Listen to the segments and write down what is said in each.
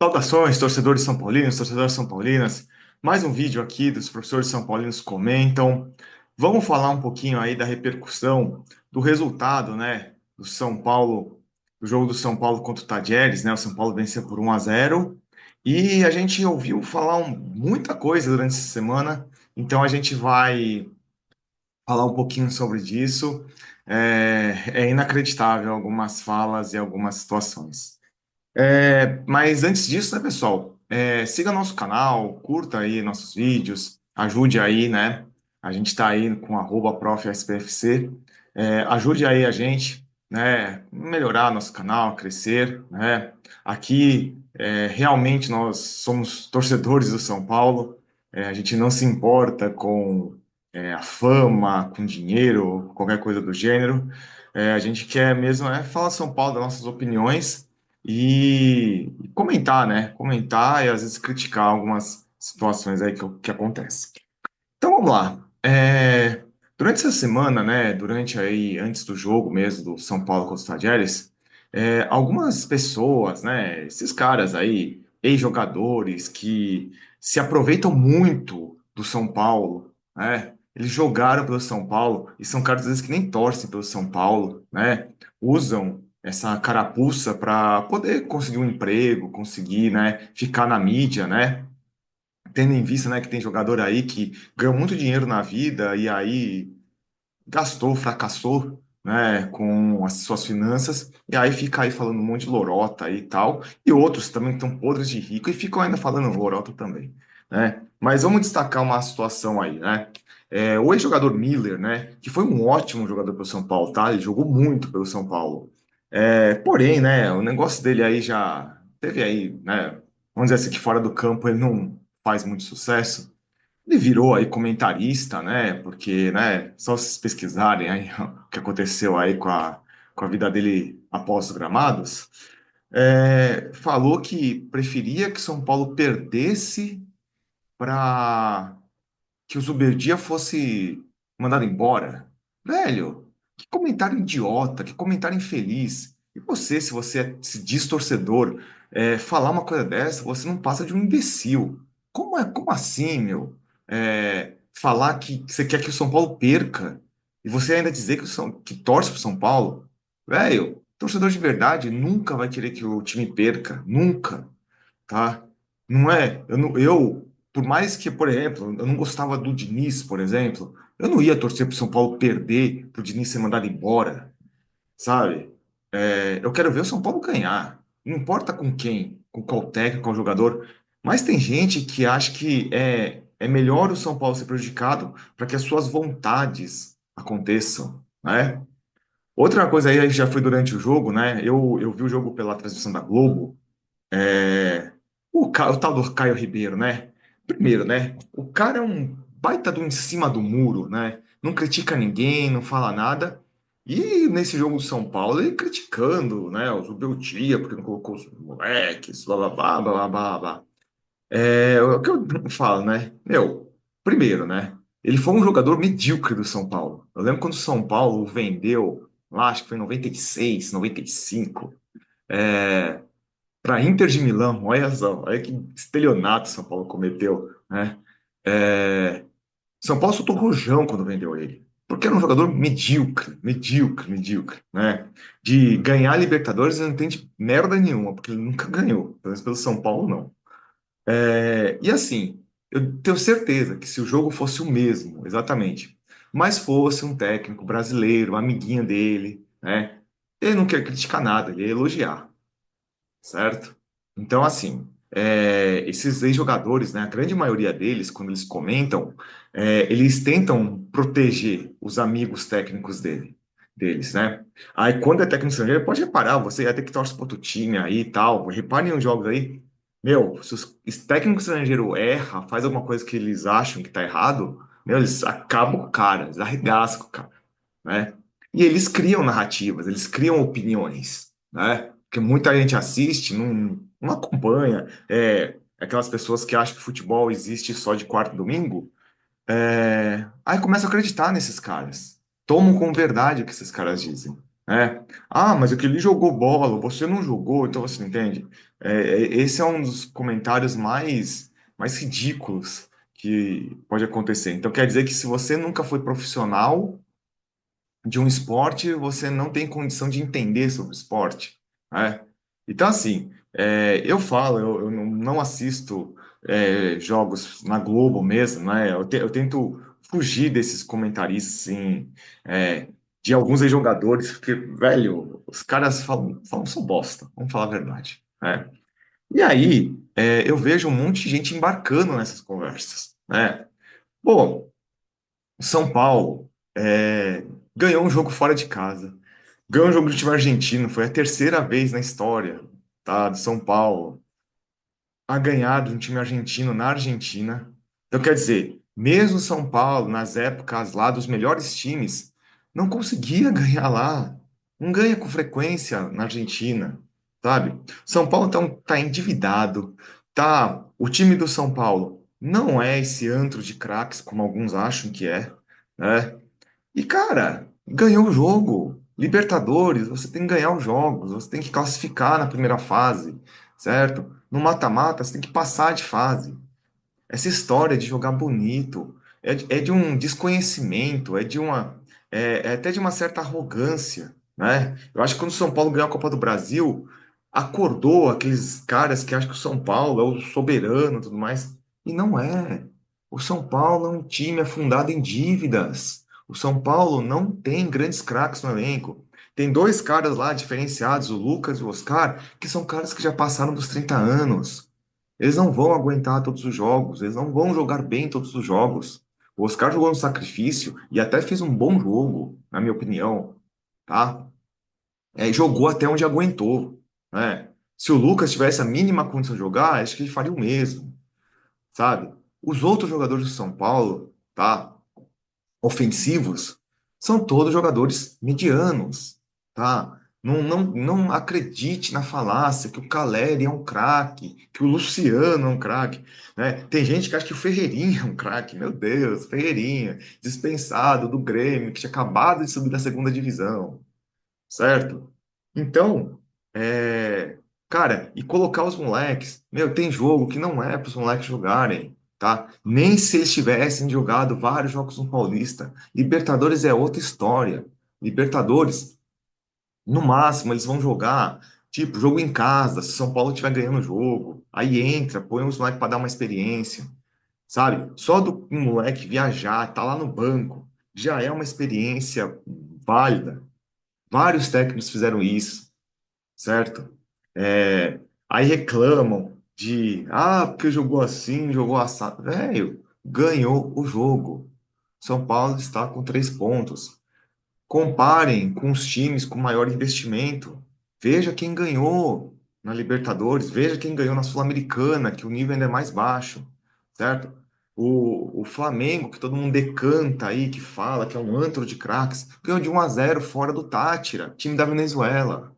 Saudações, torcedores são paulinos, torcedoras são paulinas. Mais um vídeo aqui dos professores são paulinos comentam. Vamos falar um pouquinho aí da repercussão do resultado, né, do São Paulo, do jogo do São Paulo contra o Tadieres, né? O São Paulo venceu por 1-0 e a gente ouviu falar muita coisa durante essa semana, então a gente vai falar um pouquinho sobre disso. É inacreditável algumas falas e algumas situações. Mas antes disso, né, pessoal? Siga nosso canal, curta aí nossos vídeos, ajude aí, né? A gente está aí com @profSPFC. Ajude aí a gente, né? Melhorar nosso canal, crescer, né? Aqui, realmente nós somos torcedores do São Paulo. A gente não se importa com a fama, com dinheiro, qualquer coisa do gênero. A gente quer mesmo falar São Paulo, das nossas opiniões e comentar, né? Comentar e às vezes criticar algumas situações aí que acontecem. Então vamos lá. Durante essa semana, né? Durante aí, antes do jogo mesmo do São Paulo contra o Tadieres, algumas pessoas, né? Esses caras aí, ex-jogadores que se aproveitam muito do São Paulo, né? Eles jogaram pelo São Paulo e são caras às vezes que nem torcem pelo São Paulo, né? Usam essa carapuça para poder conseguir um emprego, conseguir, né? Ficar na mídia, né? Tendo em vista, né, que tem jogador aí que ganhou muito dinheiro na vida e aí gastou, fracassou, né, com as suas finanças, e aí fica aí falando um monte de lorota aí e tal, e outros também que estão podres de rico e ficam ainda falando lorota também, né? Mas vamos destacar uma situação aí, né? O ex-jogador Miller, né, que foi um ótimo jogador pelo São Paulo, tá? Ele jogou muito pelo São Paulo. Porém, né, o negócio dele aí já teve aí, né, vamos dizer assim, que fora do campo ele não faz muito sucesso. Ele virou aí comentarista, né? Porque, né, só vocês pesquisarem aí o que aconteceu aí com a vida dele após os gramados, falou que preferia que São Paulo perdesse para que o Zubeldia fosse mandado embora. Velho, que comentário idiota, que comentário infeliz. E você, se você se diz torcedor, falar uma coisa dessa, você não passa de um imbecil. Como assim, meu? Falar que você quer que o São Paulo perca e você ainda dizer que torce pro São Paulo? Velho, torcedor de verdade nunca vai querer que o time perca. Nunca, tá? Não é? Por mais que, por exemplo, eu não gostava do Diniz, por exemplo, eu não ia torcer pro São Paulo perder, pro Diniz ser mandado embora, sabe? Eu quero ver o São Paulo ganhar. Não importa com quem, com qual técnico, qual jogador. Mas tem gente que acha que é melhor o São Paulo ser prejudicado para que as suas vontades aconteçam, né? Outra coisa aí já foi durante o jogo, né? Eu vi o jogo pela transmissão da Globo. É, o tal do Caio Ribeiro, né? Primeiro, né? O cara é um baita do em cima do muro, né? Não critica ninguém, não fala nada. E nesse jogo do São Paulo, ele criticando, né? O Zubeldia, porque não colocou os moleques, blá blá blá blá blá blá. O que eu falo, né? Meu, primeiro, né? Ele foi um jogador medíocre do São Paulo. Eu lembro quando o São Paulo vendeu, lá, acho que foi em 96, 95. Para Inter de Milão, olha só, olha que estelionato São Paulo cometeu, né? É, São Paulo soltou rojão quando vendeu ele, porque era um jogador medíocre, medíocre, medíocre, né? De ganhar Libertadores ele não entende merda nenhuma, porque ele nunca ganhou, pelo menos pelo São Paulo não. E assim, eu tenho certeza que se o jogo fosse o mesmo, exatamente, mas fosse um técnico brasileiro, um amiguinho dele, né? Ele não quer criticar nada, ele ia elogiar, certo? Então, assim, esses ex-jogadores, né, a grande maioria deles, quando eles comentam, eles tentam proteger os amigos técnicos deles, né? Aí, quando é técnico estrangeiro, pode reparar, você até que torce para outro time aí e tal, reparem nos jogos aí, meu, se os técnico estrangeiro erra, faz alguma coisa que eles acham que tá errado, meu, eles acabam com o cara, eles arregaçam com o cara, né? E eles criam narrativas, eles criam opiniões, né? Porque muita gente assiste, não acompanha. Aquelas pessoas que acham que futebol existe só de quarta e domingo, aí começam a acreditar nesses caras. Tomam como verdade o que esses caras dizem, né? Ah, mas aquele jogou bola, você não jogou, então você não entende. Esse é um dos comentários mais ridículos que pode acontecer. Então quer dizer que se você nunca foi profissional de um esporte, você não tem condição de entender sobre o esporte, né? Então, assim, eu falo, eu não assisto jogos na Globo mesmo, né? Eu tento fugir desses comentaristas, assim, é, de alguns jogadores, porque, velho, os caras falam só bosta, vamos falar a verdade, né? E aí, eu vejo um monte de gente embarcando nessas conversas, né? Bom, São Paulo ganhou um jogo fora de casa. Ganhou um jogo do time argentino. Foi a terceira vez na história, tá, do São Paulo a ganhar de um time argentino na Argentina. Então, quer dizer, mesmo São Paulo, nas épocas lá dos melhores times, não conseguia ganhar lá. Não ganha com frequência na Argentina, sabe? São Paulo tá endividado. Tá, o time do São Paulo não é esse antro de craques como alguns acham que é, né? E, cara, ganhou o jogo. Libertadores, você tem que ganhar os jogos, você tem que classificar na primeira fase, certo? No mata-mata, você tem que passar de fase. Essa história de jogar bonito é de um desconhecimento, é até de uma certa arrogância, né? Eu acho que quando o São Paulo ganhou a Copa do Brasil, acordou aqueles caras que acham que o São Paulo é o soberano e tudo mais. E não é. O São Paulo é um time afundado em dívidas. O São Paulo não tem grandes craques no elenco. Tem dois caras lá diferenciados, o Lucas e o Oscar, que são caras que já passaram dos 30 anos. Eles não vão aguentar todos os jogos, eles não vão jogar bem todos os jogos. O Oscar jogou no sacrifício e até fez um bom jogo, na minha opinião, tá? Jogou até onde aguentou, né? Se o Lucas tivesse a mínima condição de jogar, acho que ele faria o mesmo, sabe? Os outros jogadores do São Paulo, tá? Ofensivos, são todos jogadores medianos, tá? Não acredite na falácia que o Caleri é um craque, que o Luciano é um craque, né? Tem gente que acha que o Ferreirinha é um craque, meu Deus, Ferreirinha, dispensado do Grêmio, que tinha acabado de subir da segunda divisão, certo? Então, é, cara, e colocar os moleques, meu, tem jogo que não é para os moleques jogarem, tá? Nem se eles tivessem jogado vários jogos no Paulista. Libertadores é outra história. Libertadores, no máximo, eles vão jogar, tipo, jogo em casa, se São Paulo estiver ganhando o jogo, aí entra, põe os moleques para dar uma experiência, sabe? Só do um moleque viajar, tá lá no banco, já é uma experiência válida. Vários técnicos fizeram isso, certo? É, aí reclamam porque jogou assim, jogou assado. Velho, ganhou o jogo. São Paulo está com 3 pontos. Comparem com os times com maior investimento. Veja quem ganhou na Libertadores, veja quem ganhou na Sul-Americana, que o nível ainda é mais baixo, certo? O Flamengo, que todo mundo decanta aí, que fala que é um antro de craques, ganhou de 1-0 fora do Tátira, time da Venezuela.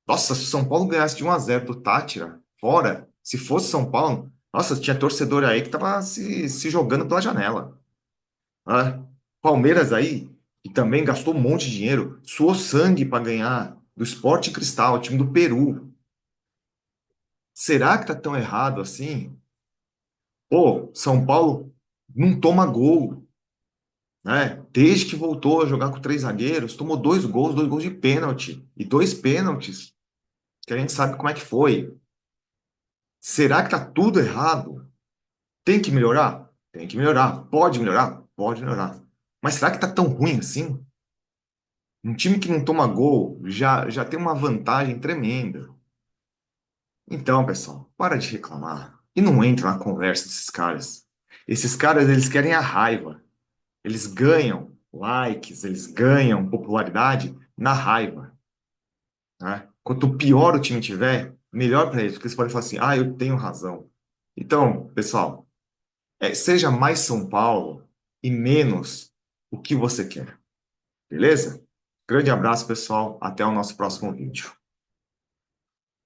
Nossa, se o São Paulo ganhasse de 1-0 do Tátira, fora, se fosse São Paulo, nossa, tinha torcedor aí que tava se jogando pela janela. Né? Palmeiras aí, que também gastou um monte de dinheiro, suou sangue para ganhar do Sport Cristal, time do Peru. Será que tá tão errado assim? Pô, São Paulo não toma gol, né? Desde que voltou a jogar com 3 zagueiros, tomou 2 gols de pênalti. E 2 pênaltis, que a gente sabe como é que foi. Será que tá tudo errado? Tem que melhorar? Tem que melhorar. Pode melhorar? Pode melhorar. Mas será que tá tão ruim assim? Um time que não toma gol já tem uma vantagem tremenda. Então, pessoal, para de reclamar e não entra na conversa desses caras. Esses caras, eles querem a raiva. Eles ganham likes, eles ganham popularidade na raiva, né? Quanto pior o time tiver, melhor para eles, porque eles podem falar assim: ah, eu tenho razão. Então, pessoal, seja mais São Paulo e menos o que você quer, beleza? Grande abraço, pessoal. Até o nosso próximo vídeo.